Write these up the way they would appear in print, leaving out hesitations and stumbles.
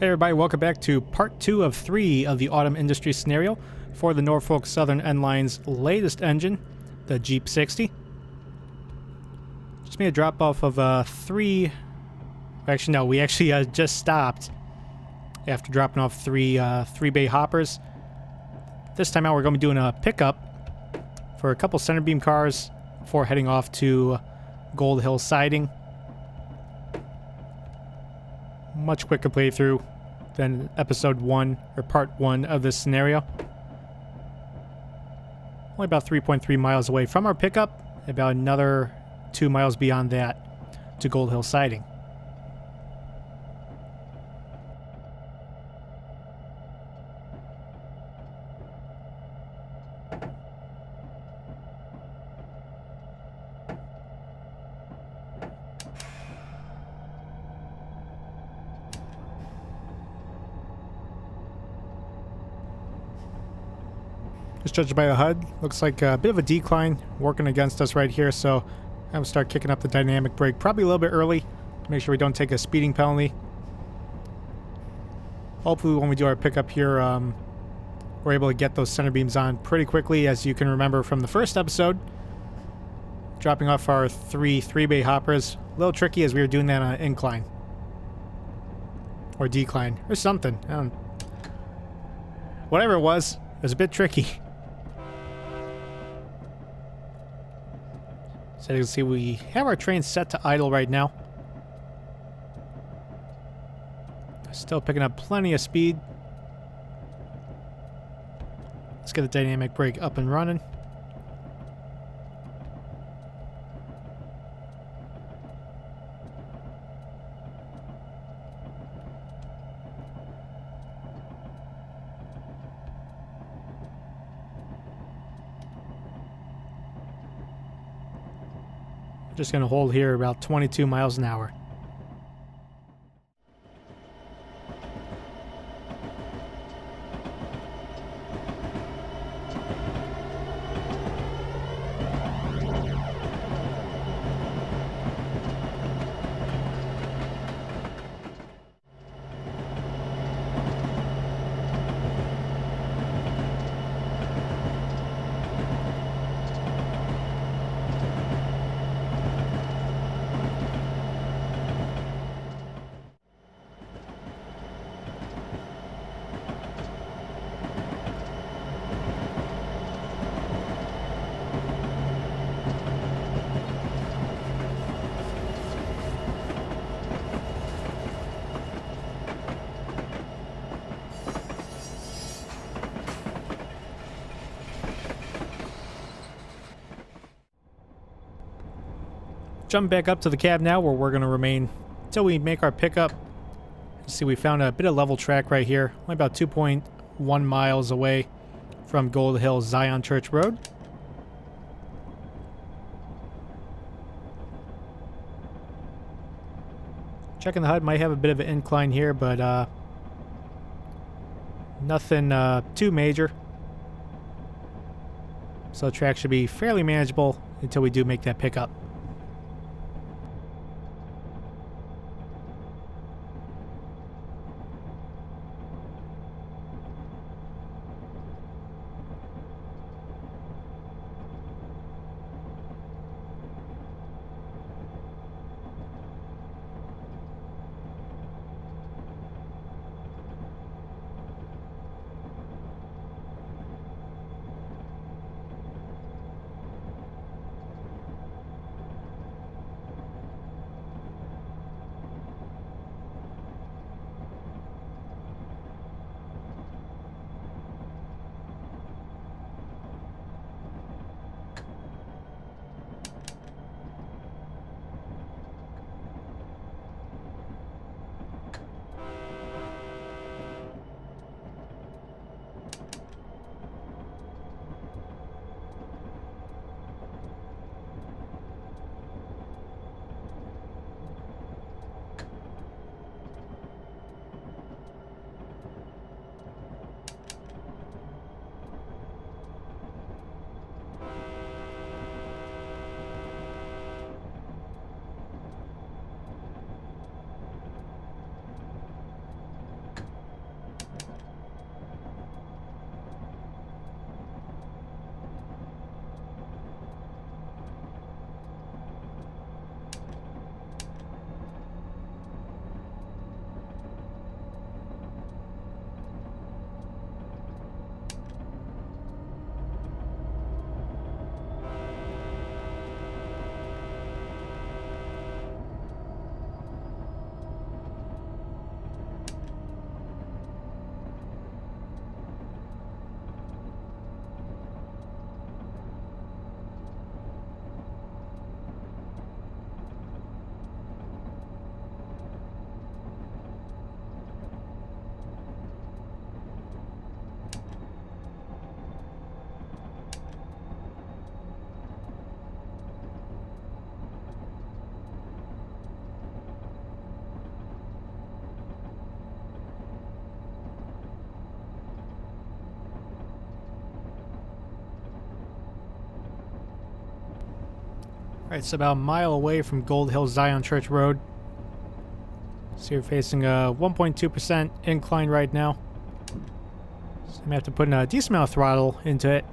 Hey everybody, welcome back to part 2 of 3 of the autumn industry scenario for the Norfolk Southern N-Line's latest engine, the GP60. Just made a drop off of 3... Actually, no, we actually just stopped after dropping off three bay hoppers. This time out we're going to be doing a pickup for a couple center beam cars before heading off to Gold Hill siding. Much quicker playthrough than episode 1 or part 1 of this scenario. Only about 3.3 miles away from our pickup, about another 2 miles beyond that to Gold Hill siding. Just judging by the HUD, looks like a bit of a decline working against us right here, so I'm going to start kicking up the dynamic brake probably a little bit early to make sure we don't take a speeding penalty. Hopefully when we do our pickup here, we're able to get those center beams on pretty quickly. As you can remember from the first episode, dropping off our three bay hoppers, a little tricky as we were doing that on an incline. Or decline, or something. Whatever it was a bit tricky. So you can see we have our train set to idle right now. Still picking up plenty of speed. Let's get the dynamic brake up and running. Just going to hold here about 22 miles an hour. Jump back up to the cab now, where we're going to remain until we make our pickup. See, we found a bit of level track right here, only about 2.1 miles away from Gold Hill Zion Church Road. Checking the HUD, might have a bit of an incline here, but nothing too major. So the track should be fairly manageable until we do make that pickup. Alright, it's about a mile away from Gold Hill Zion Church Road. So you're facing a 1.2% incline right now. So I'm going to have to put in a decent amount of throttle into it.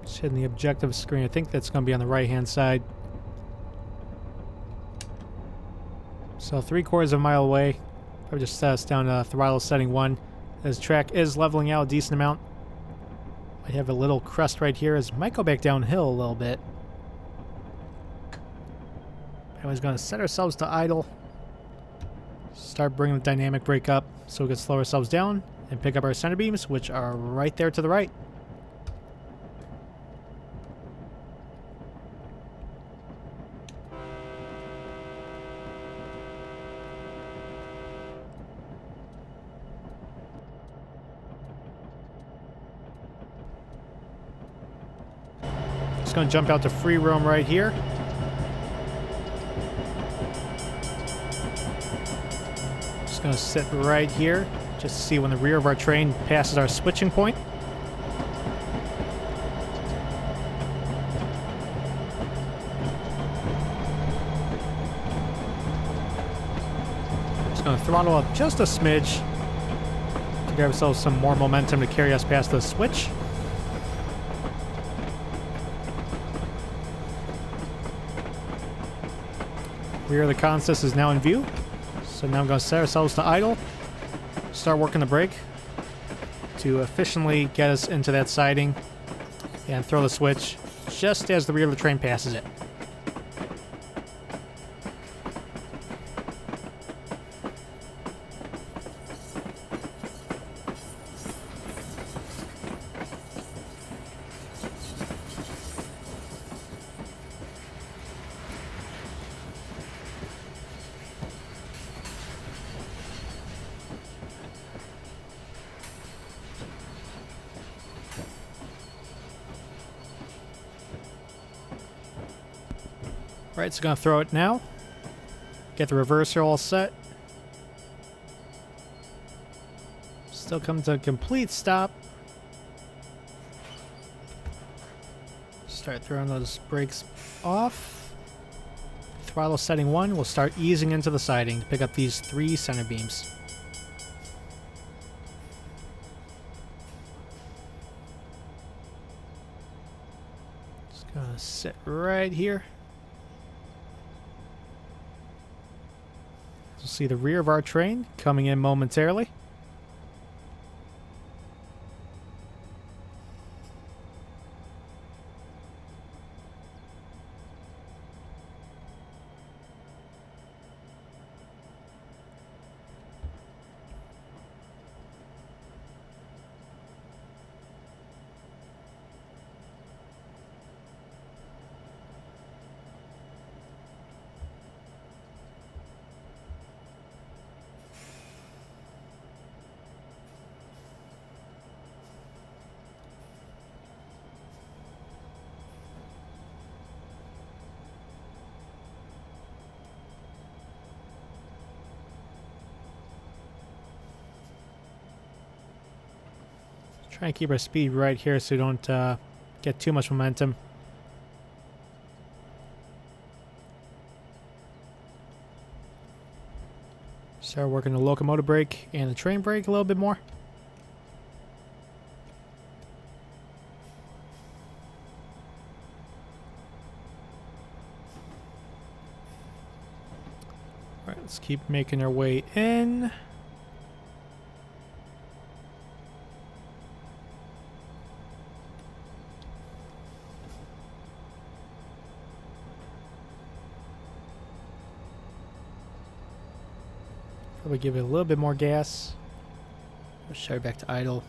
Just hitting the objective screen. I think that's going to be on the right-hand side. So 3/4 of a mile away. Probably just set us down to throttle setting 1. This track is leveling out a decent amount. I have a little crest right here. As might go back downhill a little bit. Anyways, going to set ourselves to idle. Start bringing the dynamic brake up so we can slow ourselves down and pick up our center beams, which are right there to the right. Just going to jump out to free roam right here. Just going to sit right here just to see when the rear of our train passes our switching point. Just going to throttle up just a smidge to give ourselves some more momentum to carry us past the switch. Rear of the consist is now in view. So now I'm going to set ourselves to idle. Start working the brake to efficiently get us into that siding. And throw the switch just as the rear of the train passes it. Right, so going to throw it now. Get the reverser all set. Still come to a complete stop. Start throwing those brakes off. Throttle setting 1. We'll start easing into the siding to pick up these 3 center beams. Just going to sit right here. You'll see the rear of our train coming in momentarily. Try and keep our speed right here so we don't get too much momentum. Start working the locomotive brake and the train brake a little bit more. Alright, let's keep making our way in. Probably give it a little bit more gas. Let's shut it back to idle.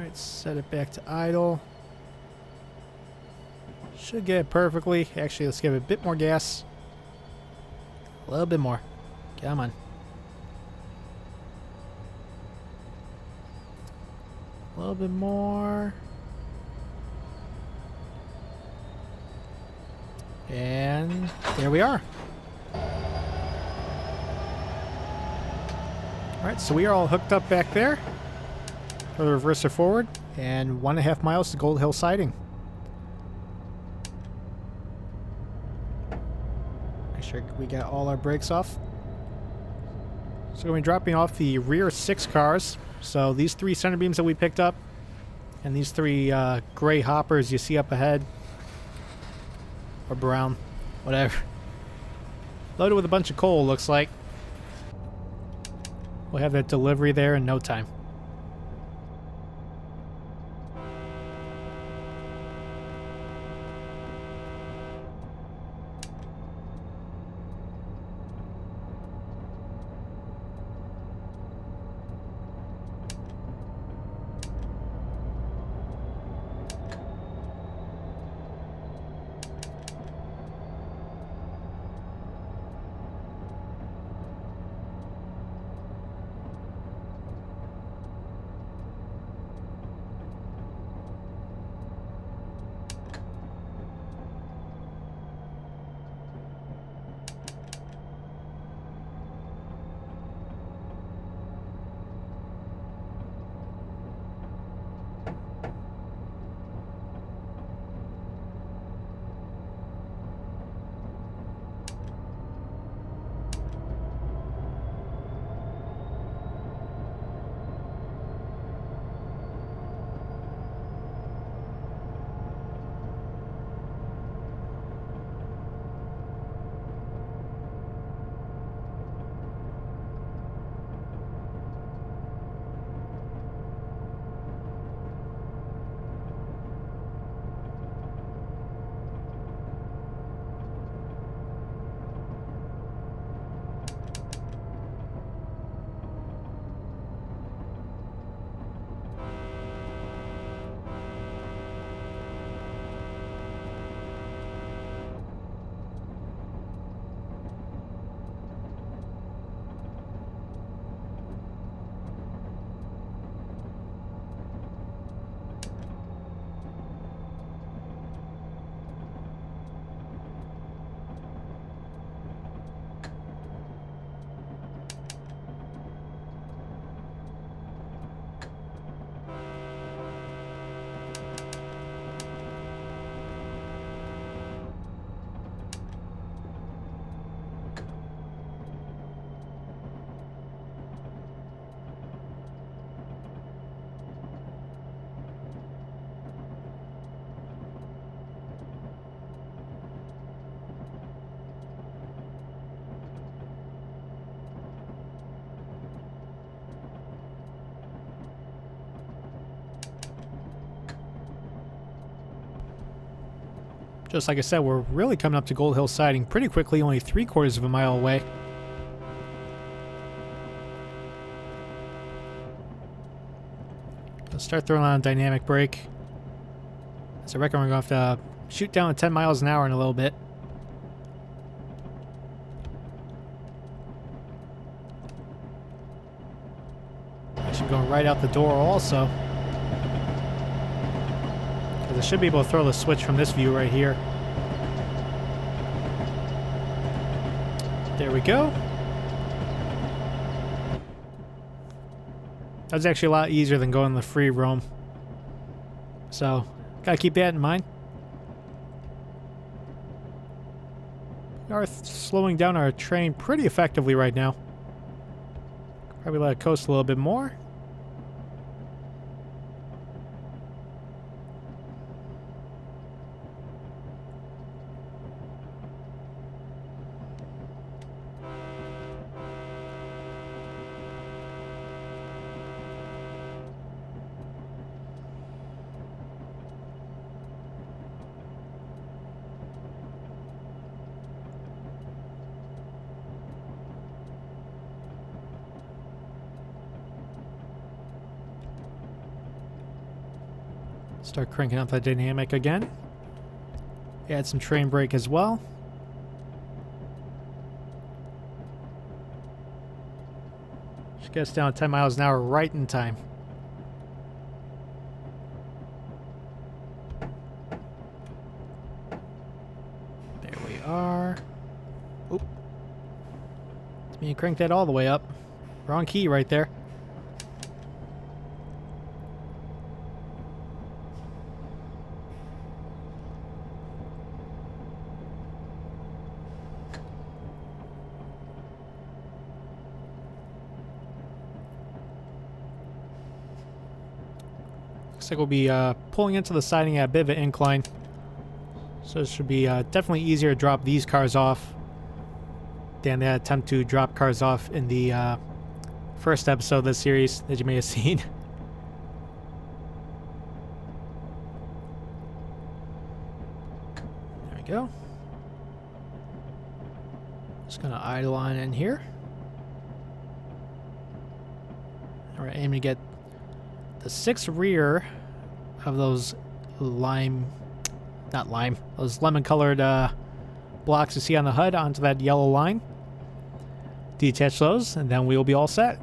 Alright, set it back to idle. Should get it perfectly. Actually, let's give it a bit more gas. A little bit more. Come on. A little bit more. And there we are. Alright, so we are all hooked up back there. For the reverser forward. And 1.5 miles to Gold Hill Siding. Make sure we got all our brakes off. So we're going to be dropping off the rear 6 cars. So these 3 center beams that we picked up. And these 3 gray hoppers you see up ahead. Or brown. Whatever. Loaded with a bunch of coal, looks like. We'll have that delivery there in no time. Just like I said, we're really coming up to Gold Hill Siding pretty quickly, only 3/4 of a mile away. Let's start throwing on a dynamic brake. So I reckon we're going to have to shoot down at 10 miles an hour in a little bit. Actually going right out the door also. I should be able to throw the switch from this view right here. There we go. That's actually a lot easier than going the free roam. So, gotta keep that in mind. We are slowing down our train pretty effectively right now. Probably let it coast a little bit more. Start cranking up the dynamic again. Add some train brake as well. Should get us down to 10 miles an hour right in time. There we are. Oop. You crank that all the way up. Wrong key right there. Looks like we'll be pulling into the siding at a bit of an incline. So it should be definitely easier to drop these cars off than that attempt to drop cars off in the first episode of this series that you may have seen. There we go. Just gonna idle on in here. Alright, aiming to get the 6 rear of those those lemon colored blocks you see on the HUD onto that yellow line. Detach those, and then we will be all set.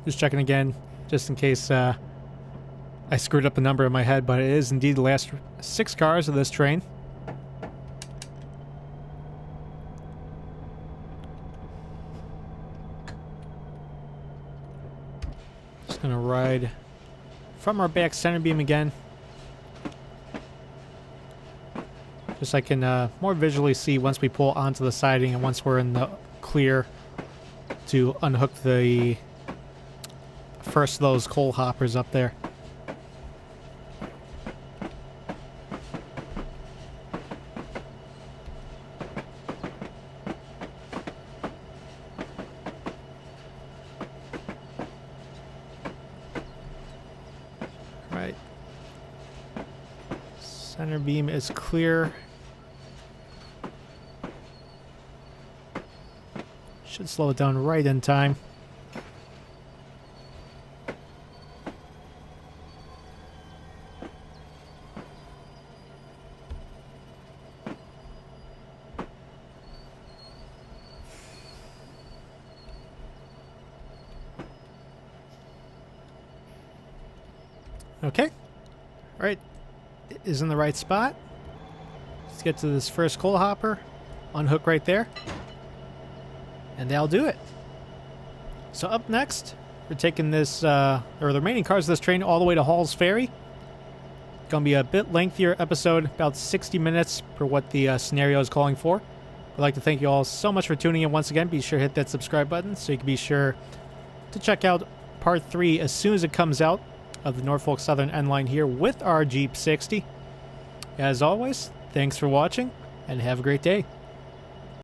Just checking again, just in case I screwed up the number in my head, but it is indeed the last 6 cars of this train. Just gonna ride from our back center beam again. Just so I can more visually see once we pull onto the siding and once we're in the clear to unhook the first of those coal hoppers up there. Right. Center beam is clear. Should slow it down right in time. Okay. Right. It is in the right spot. Let's get to this first coal hopper. Unhook right there. And that'll do it. So up next, we're taking this, or the remaining cars of this train all the way to Hall's Ferry. Gonna be a bit lengthier episode, about 60 minutes for what the scenario is calling for. I'd like to thank you all so much for tuning in once again. Be sure to hit that subscribe button so you can be sure to check out part 3 as soon as it comes out of the Norfolk Southern N-Line here with our GP60. As always, thanks for watching and have a great day.